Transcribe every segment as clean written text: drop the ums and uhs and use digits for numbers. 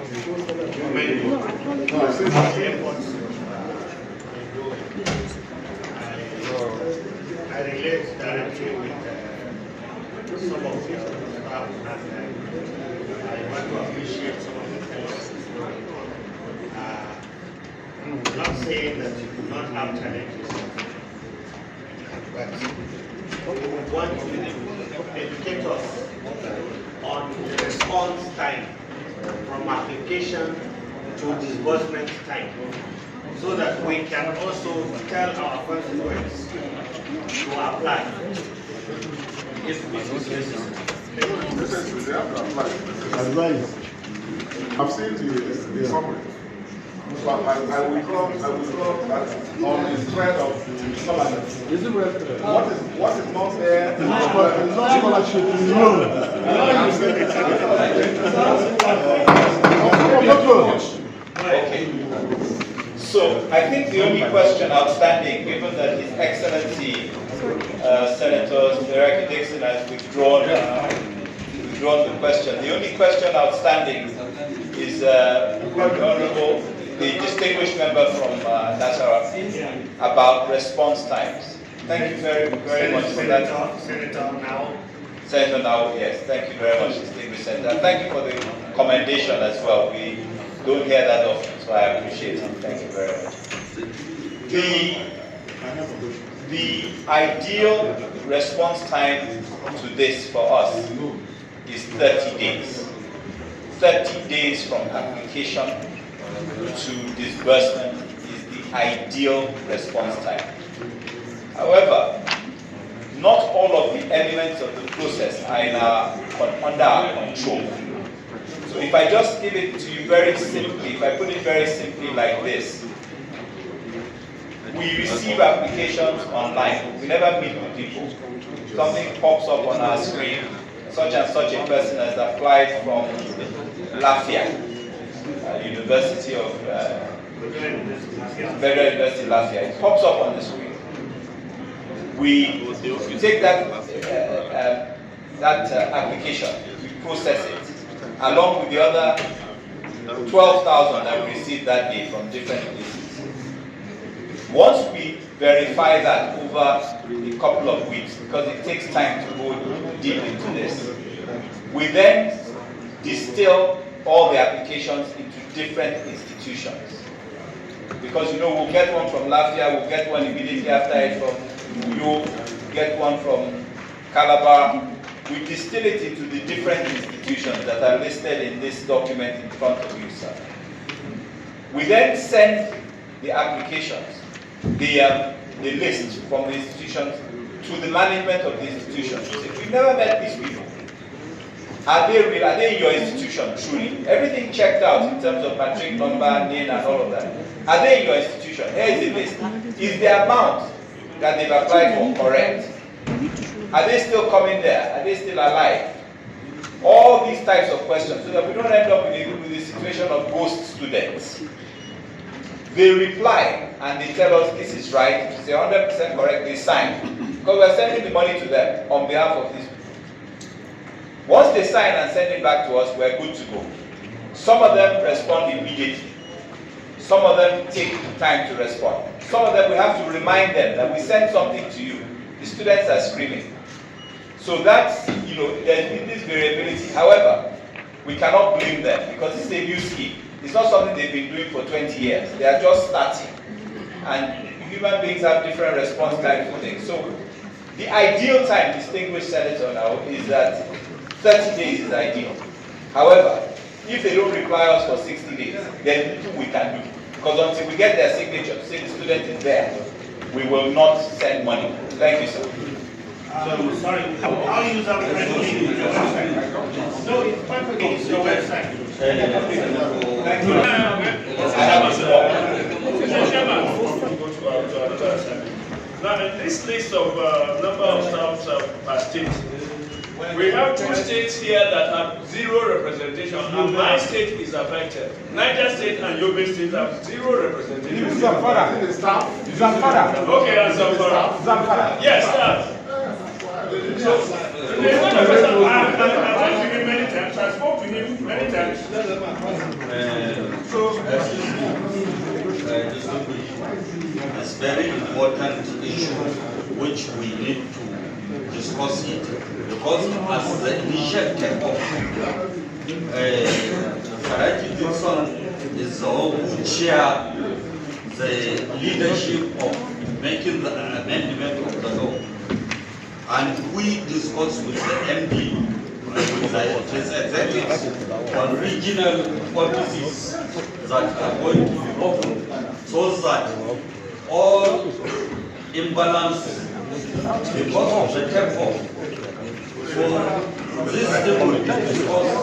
I relate directly with some of your staff, and I want to appreciate some of the things. Not saying that you do not have challenges, but we would want to educate us on the response time from application to disbursement time, so that we can also tell our constituents to apply. If this is necessary. Essentially, they have to apply. Advice. I've seen the summary. So I will come that on the thread of scholarship. Is it What is not there? It's not scholarship, it's loan. Okay. So I think the only question outstanding, given that His Excellency Senator Derek Dixon has withdrawn the question, the only question outstanding is the Honorable, the distinguished member from Nasarawa, about response times. Thank you very much for that. Senator now, yes. Thank you very much, distinguished Senator. Thank you for the commendation as well. We don't hear that often, so I appreciate it. Thank you very much. The ideal response time to this for us is 30 days. 30 days from application to disbursement is the ideal response time. However, not all of the elements of the process are under our control. So if I just give it to you very simply, if I put it very simply like this, we receive applications online. We never meet with people. Something pops up on our screen. Such and such a person has applied from Lafayette, University of Federal University Lafayette. It pops up on the screen. We take that application, we process it, along with the other 12,000 that we received that day from different places. Once we verify that over a couple of weeks, because it takes time to go deep into this, we then distill all the applications into different institutions. Because we'll get one from Lafayette, we'll get one immediately after it from Uyo, get one from Calabar. We distill it into the different institutions that are listed in this document in front of you, sir. We then send the applications, the list from the institutions to the management of the institutions. If we've never met these people, are they real? Are they in your institution truly? Everything checked out in terms of matric number, name, and all of that. Are they in your institution? Here is the list. Is the amount that they've applied for correct? Are they still coming there? Are they still alive? All these types of questions, so that we don't end up with the situation of ghost students. They reply and they tell us this is right, it's 100% correct, they sign. Because we're sending the money to them on behalf of these people. Once they sign and send it back to us, we're good to go. Some of them respond immediately. Some of them take time to respond. Some of them we have to remind them that we sent something to you. The students are screaming. So that's, there's been this variability. However, we cannot blame them because it's a new scheme. It's not something they've been doing for 20 years. They are just starting. And human beings have different response times for things. So the ideal time, distinguished senator now, is that 30 days is ideal. However, if they don't reply us for 60 days, there's little we can do. Because until we get their signature to say the student is there, we will not send money. Thank you, sir. Sorry, how you use our friendly your website? No, it's perfectly, it's your website. Thank you. I have a Now, in this list of number of staffs per state, we have 2 states here that have 0 representation, and my state is affected. Niger State and Yobe State have 0 representation. Zamfara. Zamfara. Okay, and Zamfara. Zamfara. Yes, staff. So, there's not a person, I went to him many times, I spoke to him Many times. It's very important issue which we need to discuss it, because as the initial takeoff, Karachi Dixon is the one who chair the leadership of making the amendment of the law, and we discussed with the MD, with the executives on regional policies that are going to be open, so that all imbalance because of the takeoff. So this thing will be discussed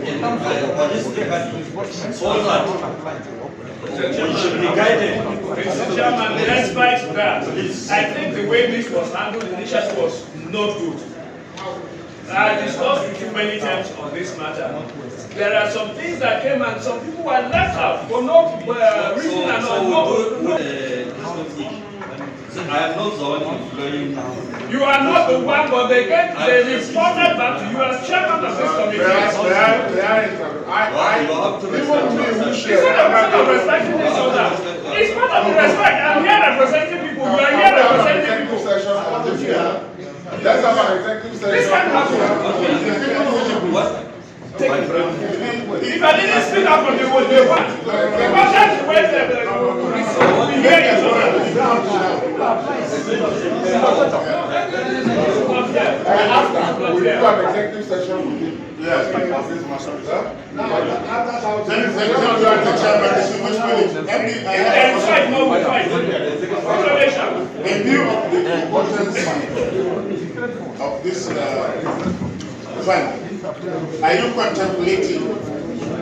in holistically, so that we should be guided. Mr. Chairman, despite that, I think the way this was handled initially was not good. I discussed with you many times on this matter. There are some things that came and some people were left out for no reason and no. I am not the one employing. You are not the one, but they reported back to you as chairman of this committee. It's not a matter of respecting each other. It's part of the respect. I'm here representing people. You are here representing people. Let's have an executive session. This can happen. What? If I didn't speak up on the word they want, because that's the way we hear each other. After, we do an executive session. Yes. In view of the importance of this fund, are you contemplating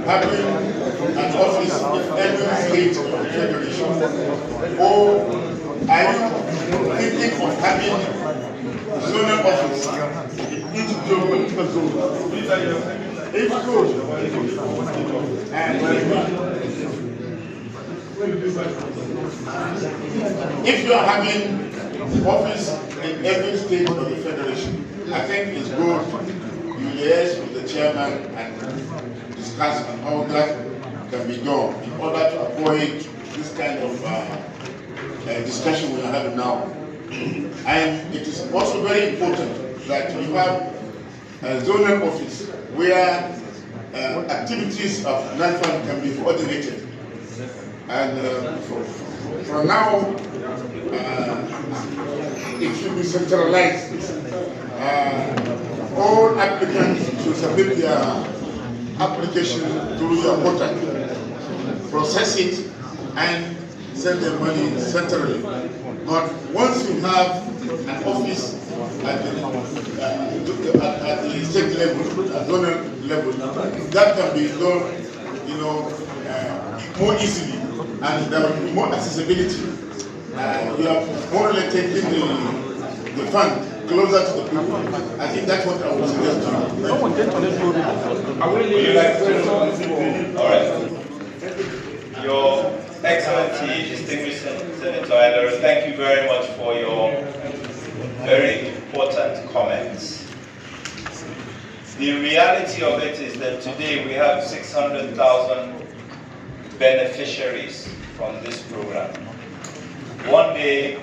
having an office in every state of the federation? Or are you thinking of having a zonal office in each zone? If if you are having office in every state of the federation, I think it's good you liaise with the chairman and discuss on how that can be done in order to avoid this kind of discussion we are having now. And it is also very important that you have a zonal office where activities of NELFUND can be coordinated. And for now, it should be centralized. All applicants should submit their application through your portal, process it, and send their money centrally. But once you have an office at the state level, at zonal level, that can be done, more easily, and there will be more accessibility. We are more or less taking the fund closer to the people. I think that's what I would suggest to you. Would you like to? All right. Your Excellency, distinguished Senator Ayler, thank you very much for your very important comments. The reality of it is that today we have 600,000 beneficiaries from this program. One day,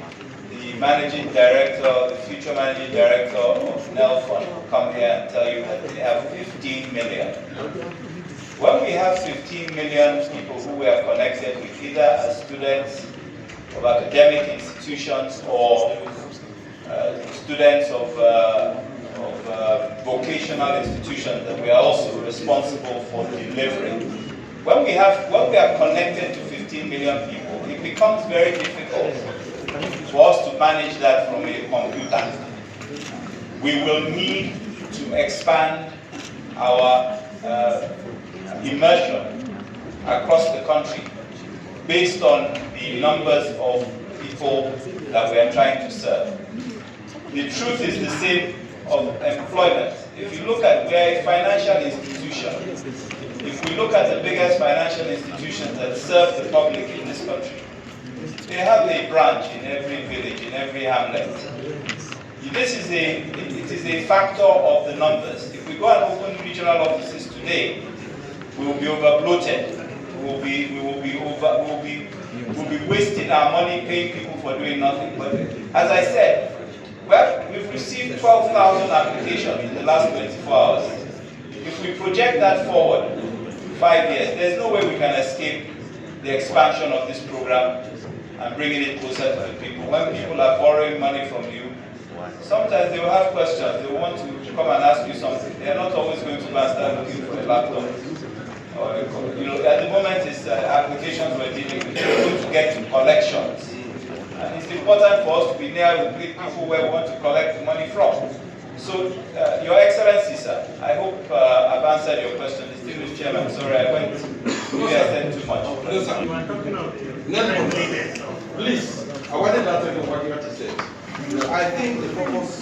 the managing director, the future managing director of NELFUND will come here and tell you that they have 15 million. When we have 15 million people who are connected with either as students of academic institutions or students of vocational institutions that we are also responsible for delivering. When we are connected to 15 million people, it becomes very difficult for us to manage that from a computer. We will need to expand our immersion across the country based on the numbers of people that we are trying to serve. The truth is the same of employment. If you look at where a financial institution, if we look at the biggest financial institutions that serve the public in this country, they have a branch in every village, in every hamlet. It is a factor of the numbers. If we go and open regional offices today, we will be over bloated. We will be wasting our money paying people for doing nothing. But as I said, well, we've received 12,000 applications in the last 24 hours. If we project that forward 5 years, there's no way we can escape the expansion of this program and bringing it closer to the people. When people are borrowing money from you, sometimes they will have questions. They will want to come and ask you something. They are not always going to go and start looking for a laptop. Or at the moment, it's applications we're dealing with. We're going to get to collections. And it's important for us to be near with people where we want to collect the money from. So, Your Excellency, sir, I hope I've answered your question. Distinguished Chairman, I'm sorry, I went too much. No, sir. Please, I wanted to answer what you said. I think the purpose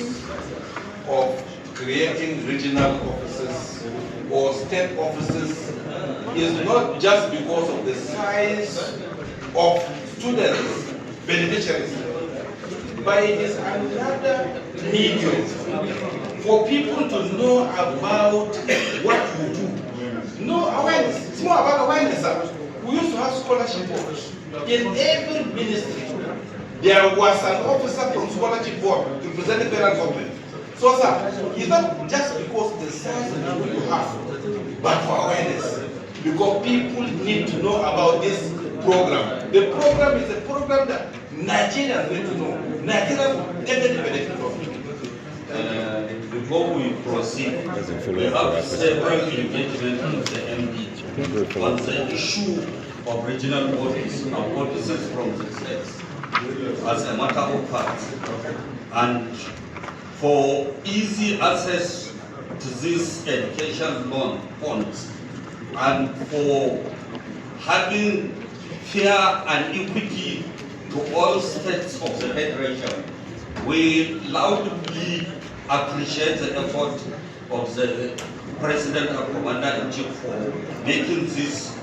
of creating regional offices or state offices is not just because of the size of students, beneficiaries, but it is another medium for people to know about what you do. No awareness. It's more about awareness. We used to have scholarship boards. In every ministry, there was an officer from scholarship board representing federal government. So, sir, it's not just because the size of people you have, but for awareness. Because people need to know about this program. The program is a program that Nigerians need to know. Nigerians definitely benefit from it. Before we proceed, we have several engagements with the MD on the issue of regional offices and offices from the states as a matter of fact. And for easy access to these education loan funds and for having fair and equity to all states of the Federation, we loudly appreciate the effort of the President and Commander-in-Chief for making this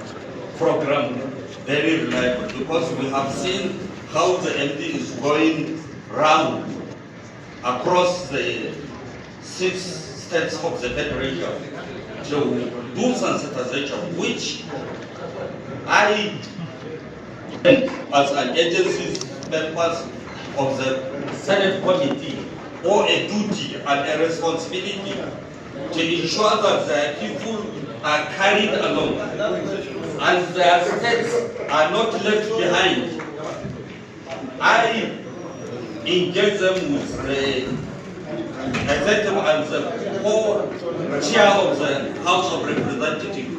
program very reliable, because we have seen how the MD is going round across the 6 states of the Federation to do sensitization, which I, as an agency members of the Senate committee, or a duty and a responsibility to ensure that their people are carried along and their states are not left behind. I engage them with the executive and the co-chair of the House of Representatives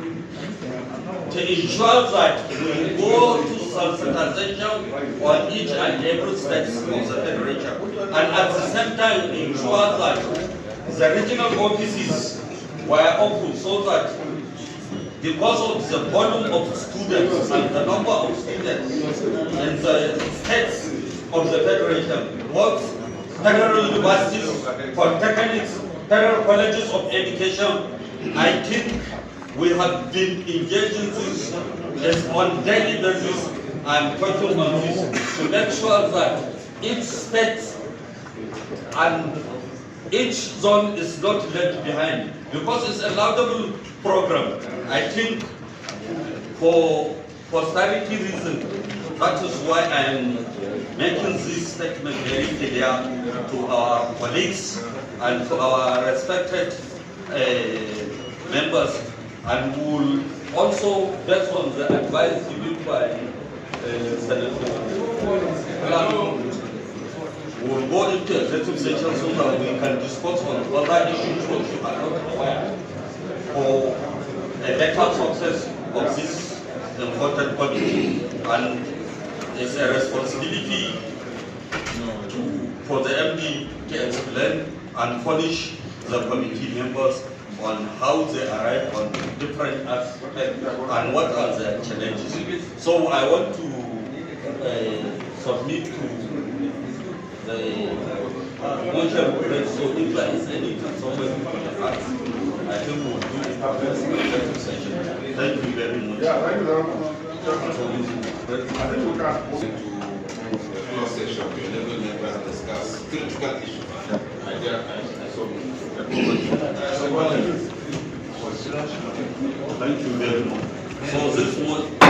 to ensure that we go to sensitization on each and every state of the Federation, and at the same time ensure that the regional offices were open, so that because of the volume of students and the number of students in the states of the Federation, both federal universities, polytechnics, federal colleges of education, I think we have been engaging this on daily basis and working on this to make sure that each state and each zone is not left behind, because it's a laudable program. I think for posterity reason, that is why I am making this statement very clear to our colleagues and to our respected members, and will also, based on the advice given by Senator Plan, we'll go into executive session so that we can discuss on other issues which you are not aware for a better success of this important committee. And it's a responsibility for the MD to explain and furnish the committee members on how they arrive on different aspects and what are their challenges. So I want to submit to the motion press, so if there is anything somebody can ask, I think we'll do it for the executive session. Thank you very much. Yeah, thank you very much. I think we can move into the closed session to enable members to discuss critical issues. Thank you very much. So this was